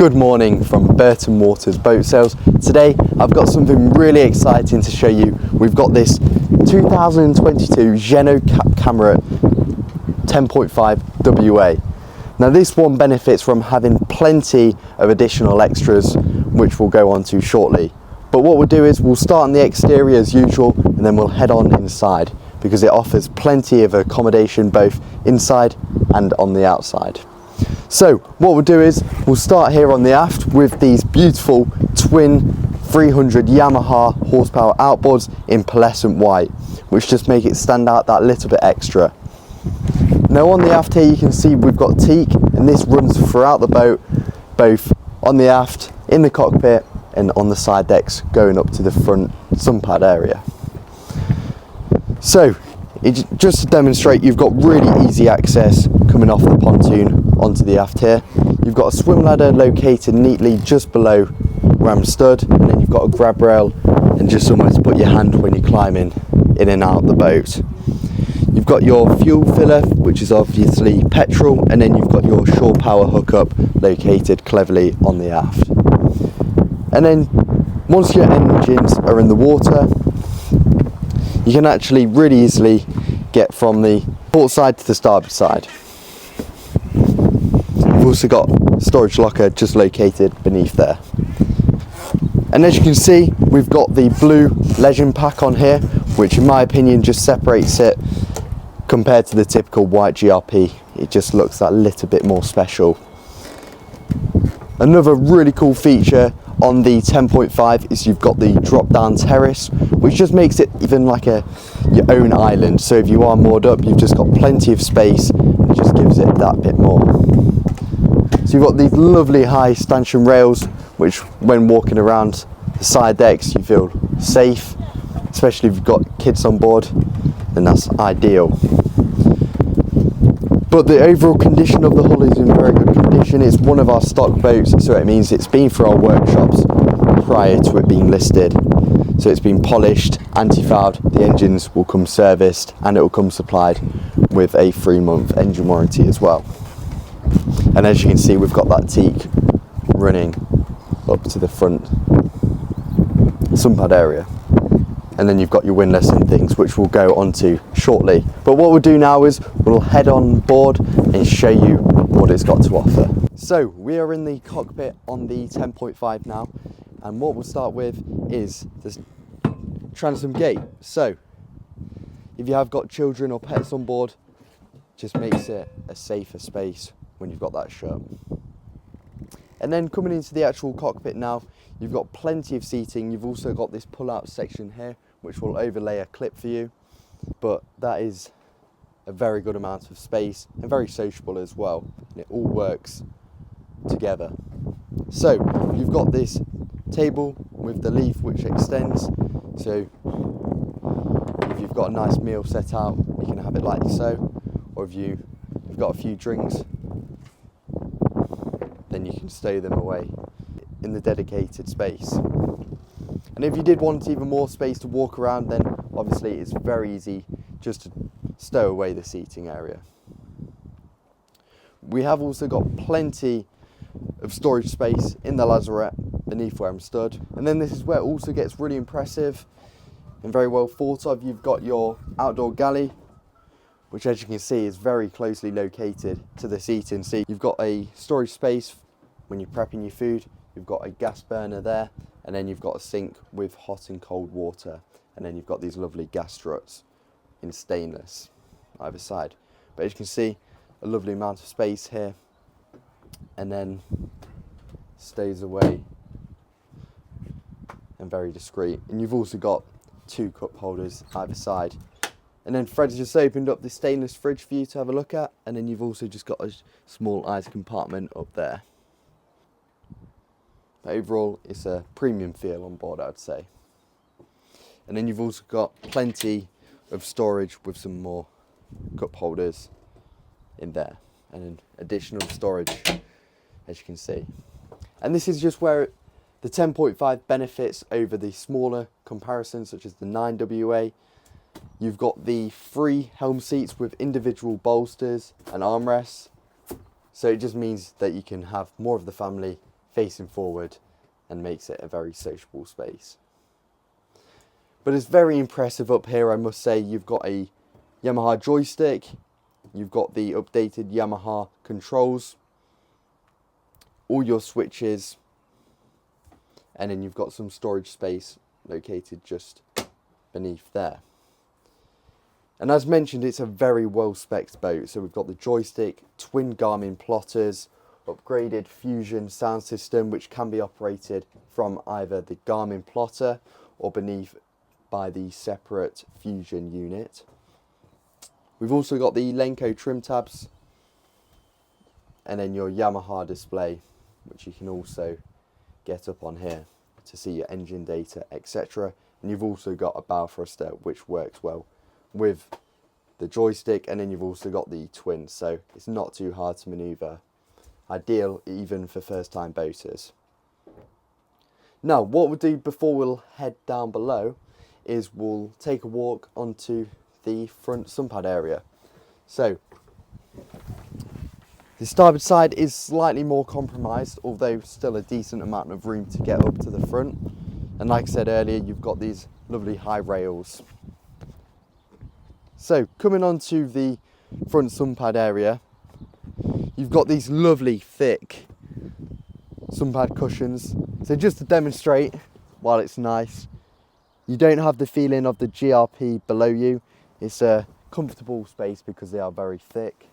Good morning from Burton Waters Boat Sales. Today I've got something really exciting to show you. We've got this 2022 Jeanneau Camarat 10.5 WA. Now this one benefits from having plenty of additional extras, which we'll go on to shortly. But what we'll do is we'll start on the exterior as usual, and then we'll head on inside because it offers plenty of accommodation both inside and on the outside. So what we'll do is we'll start here on the aft with these beautiful twin 300 Yamaha horsepower outboards in pearlescent white, which just make it stand out that little bit extra. Now on the aft here you can see we've got teak, and this runs throughout the boat, both on the aft, in the cockpit and on the side decks going up to the front sun pad area. So just to demonstrate, you've got really easy access coming off the pontoon onto the aft here. You've got a swim ladder located neatly just below where I'm stood, and then you've got a grab rail and just somewhere to put your hand when you're climbing in and out the boat. You've got your fuel filler, which is obviously petrol, and then you've got your shore power hookup located cleverly on the aft. And then once your engines are in the water, you can actually really easily get from the port side to the starboard side. You've also got a storage locker just located beneath there. And as you can see, we've got the blue legend pack on here, which in my opinion just separates it compared to the typical white GRP. It just looks that little bit more special. Another really cool feature on the 10.5 is you've got the drop down terrace, which just makes it even like your own island. So if you are moored up, you've just got plenty of space, and it just gives it that bit more. So you've got these lovely high stanchion rails, which when walking around the side decks you feel safe, especially if you've got kids on board, then that's ideal. But the overall condition of the hull is in very good condition. It's one of our stock boats, so it means it's been through our workshops prior to it being listed. So it's been polished, antifouled, the engines will come serviced, and it will come supplied with a 3-month engine warranty as well. And as you can see, we've got that teak running up to the front sun pad area. And then you've got your windlass and things, which we'll go onto shortly. But what we'll do now is we'll head on board and show you what it's got to offer. So we are in the cockpit on the 10.5 now, and what we'll start with is this transom gate. So if you have got children or pets on board, just makes it a safer space when you've got that shut. And then coming into the actual cockpit now, you've got plenty of seating. You've also got this pull-out section here, which will overlay a clip for you, but that is a very good amount of space and very sociable as well, and it all works together. So you've got this table with the leaf which extends, so if you've got a nice meal set out, you can have it like so, or if you've got a few drinks, then you can stow them away in the dedicated space. And if you did want even more space to walk around, then obviously it's very easy just to stow away the seating area. We have also got plenty of storage space in the lazarette beneath where I'm stood. And then this is where it also gets really impressive and very well thought of. You've got your outdoor galley, which as you can see is very closely located to the seating. So you've got a storage space when you're prepping your food, you've got a gas burner there, and then you've got a sink with hot and cold water, and then you've got these lovely gas struts in stainless either side. But as you can see, a lovely amount of space here, and then stays away and very discreet. And you've also got 2 cup holders either side. And then Fred's just opened up the stainless fridge for you to have a look at, and then you've also just got a small ice compartment up there. But overall, it's a premium feel on board, I'd say. And then you've also got plenty of storage with some more cup holders in there, and then additional storage, as you can see. And this is just where the 10.5 benefits over the smaller comparisons, such as the 9 WA. You've got the 3 helm seats with individual bolsters and armrests, so it just means that you can have more of the family facing forward and makes it a very sociable space. But it's very impressive up here, I must say. You've got a Yamaha joystick, you've got the updated Yamaha controls, all your switches, and then you've got some storage space located just beneath there. And as mentioned, it's a very well spec'd boat. So we've got the joystick, twin Garmin plotters, upgraded Fusion sound system, which can be operated from either the Garmin plotter or beneath by the separate Fusion unit. We've also got the Lenco trim tabs, and then your Yamaha display, which you can also get up on here to see your engine data, etc. And you've also got a bowthruster, which works well with the joystick, and then you've also got the twin, so it's not too hard to maneuver. Ideal even for first time boaters. Now what we'll do before we'll head down below is we'll take a walk onto the front sunpad area. So the starboard side is slightly more compromised, although still a decent amount of room to get up to the front. And like I said earlier, you've got these lovely high rails. So coming onto the front sunpad area, you've got these lovely thick sunpad cushions. So just to demonstrate, while it's nice, you don't have the feeling of the GRP below you. It's a comfortable space because they are very thick.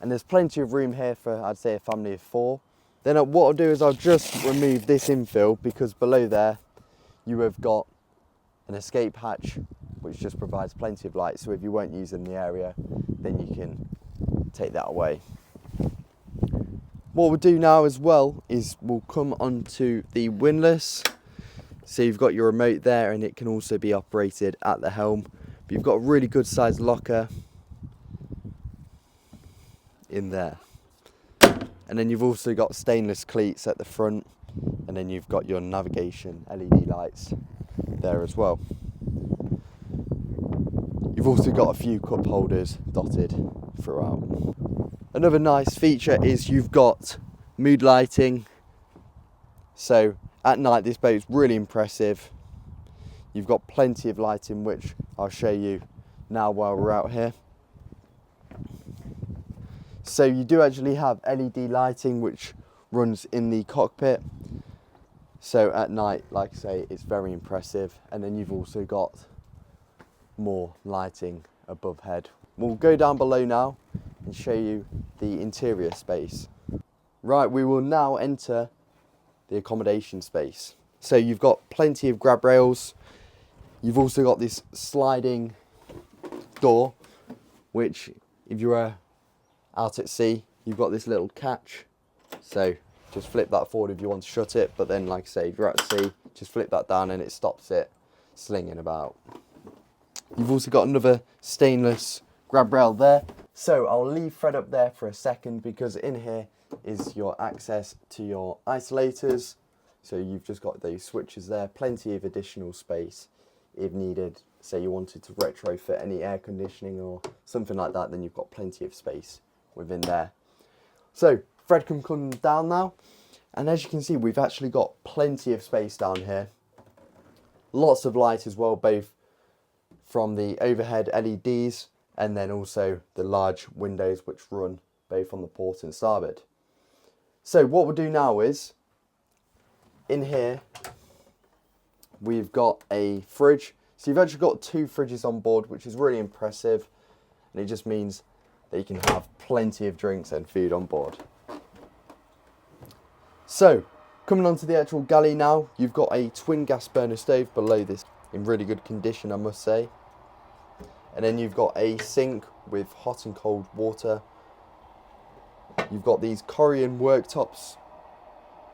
And there's plenty of room here for, I'd say, a family of 4. Then what I'll do is I'll just remove this infill, because below there you have got an escape hatch which just provides plenty of light, so if you weren't using the area then you can take that away. What we'll do now as well is we'll come onto the windlass. So you've got your remote there, and it can also be operated at the helm. But you've got a really good sized locker in there. And then you've also got stainless cleats at the front, and then you've got your navigation LED lights there as well. You've also got a few cup holders dotted throughout. Another nice feature is you've got mood lighting. So at night this boat is really impressive. You've got plenty of lighting, which I'll show you now while we're out here. So you do actually have LED lighting which runs in the cockpit. So at night, like I say, it's very impressive. And then you've also got more lighting above head. We'll go down below now and show you the interior space. Right, we will now enter the accommodation space. So you've got plenty of grab rails. You've also got this sliding door, which if you're out at sea, you've got this little catch. So just flip that forward if you want to shut it, but then like I say, if you're at sea, just flip that down and it stops it slinging about. You've also got another stainless grab rail there. So I'll leave Fred up there for a second, because in here is your access to your isolators. So you've just got those switches there, plenty of additional space if needed. Say you wanted to retrofit any air conditioning or something like that, then you've got plenty of space within there. So Fred can come down now, and as you can see, we've actually got plenty of space down here. Lots of light as well, both from the overhead LEDs and then also the large windows which run both on the port and starboard. So what we'll do now is, in here we've got a fridge. So you've actually got 2 fridges on board, which is really impressive, and it just means that you can have plenty of drinks and food on board. So coming on to the actual galley now, you've got a twin gas burner stove below this, in really good condition I must say. And then you've got a sink with hot and cold water. You've got these Korean worktops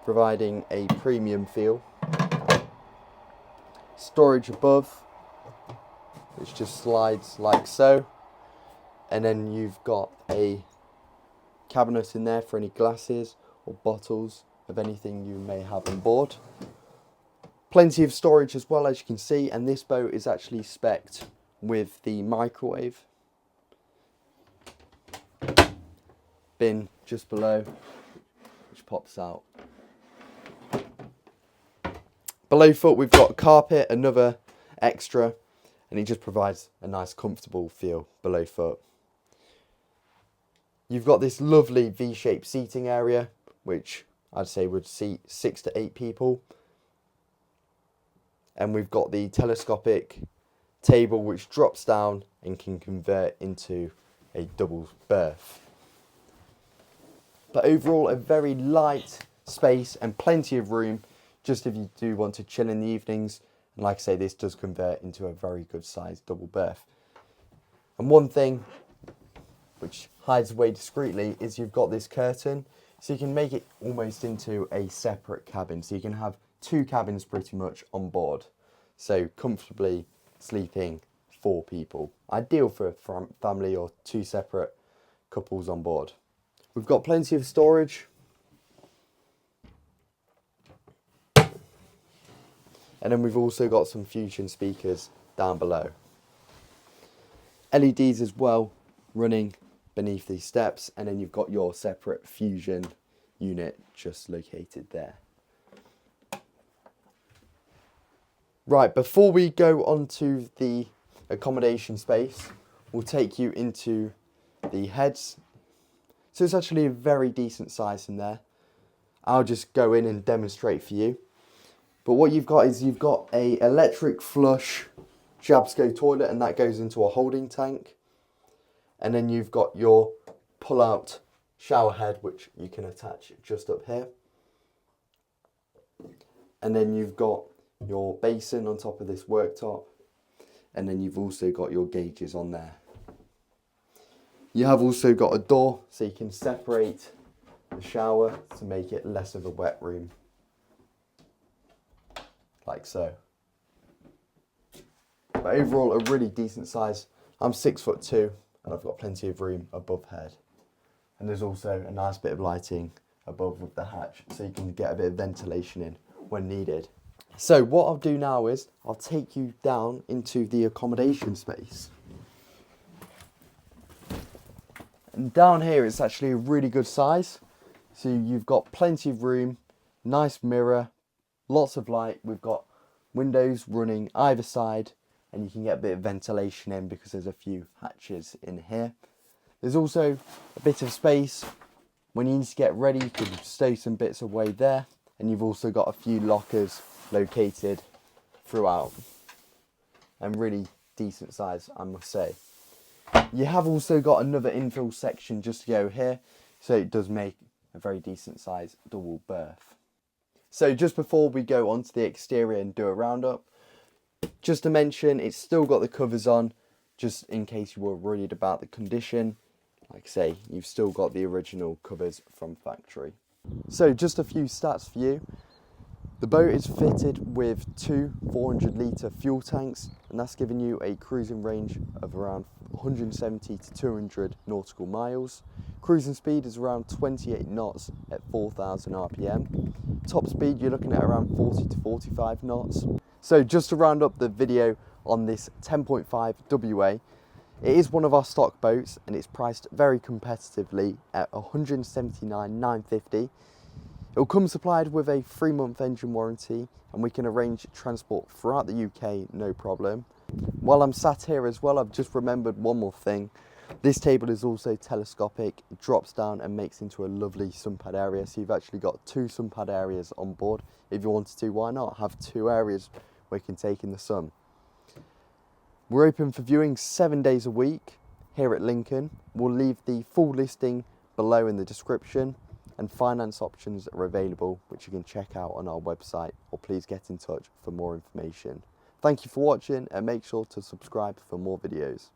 providing a premium feel. Storage above, which just slides like so. And then you've got a cabinet in there for any glasses or bottles of anything you may have on board. Plenty of storage as well, as you can see, and this boat is actually spec'd with the microwave bin just below, which pops out. Below foot we've got carpet, another extra, and it just provides a nice comfortable feel below foot. You've got this lovely V-shaped seating area, which I'd say would seat 6 to 8 people. And we've got the telescopic table which drops down and can convert into a double berth. But overall a very light space and plenty of room just if you do want to chill in the evenings. And like I say, this does convert into a very good sized double berth. And one thing which hides away discreetly is you've got this curtain, so you can make it almost into a separate cabin. So you can have 2 cabins pretty much on board. So comfortably sleeping 4 people. Ideal for a family or 2 separate couples on board. We've got plenty of storage. And then we've also got some Fusion speakers down below. LEDs as well running beneath these steps, and then you've got your separate Fusion unit just located there. Right, before we go on to the accommodation space, we'll take you into the heads. So it's actually a very decent size in there. I'll just go in and demonstrate for you. But what you've got is you've got a electric flush Jabsco toilet, and that goes into a holding tank. And then you've got your pull-out shower head, which you can attach just up here. And then you've got your basin on top of this worktop. And then you've also got your gauges on there. You have also got a door, so you can separate the shower to make it less of a wet room. Like so. But overall, a really decent size. I'm 6'2", and I've got plenty of room above head. And there's also a nice bit of lighting above with the hatch, so you can get a bit of ventilation in when needed. So what I'll do now is I'll take you down into the accommodation space. And down here it's actually a really good size. So you've got plenty of room, nice mirror, lots of light. We've got windows running either side, and you can get a bit of ventilation in because there's a few hatches in here. There's also a bit of space. When you need to get ready, you can stow some bits away there. And you've also got a few lockers located throughout. And really decent size, I must say. You have also got another infill section just to go here. So it does make a very decent size double berth. So just before we go onto the exterior and do a roundup, just to mention, it's still got the covers on, just in case you were worried about the condition. Like I say, you've still got the original covers from factory. So just a few stats for you. The boat is fitted with 2 400-litre fuel tanks, and that's giving you a cruising range of around 170 to 200 nautical miles. Cruising speed is around 28 knots at 4,000 RPM. Top speed you're looking at around 40 to 45 knots. So just to round up the video on this 10.5 WA, it is one of our stock boats and it's priced very competitively at $179,950. It will come supplied with a 3-month engine warranty, and we can arrange transport throughout the UK, no problem. While I'm sat here as well, I've just remembered one more thing. This table is also telescopic, it drops down and makes into a lovely sunpad area. So you've actually got 2 sunpad areas on board. If you wanted to, why not have 2 areas where you can take in the sun. We're open for viewing 7 days a week here at Lincoln. We'll leave the full listing below in the description, and finance options are available, which you can check out on our website, or please get in touch for more information. Thank you for watching, and make sure to subscribe for more videos.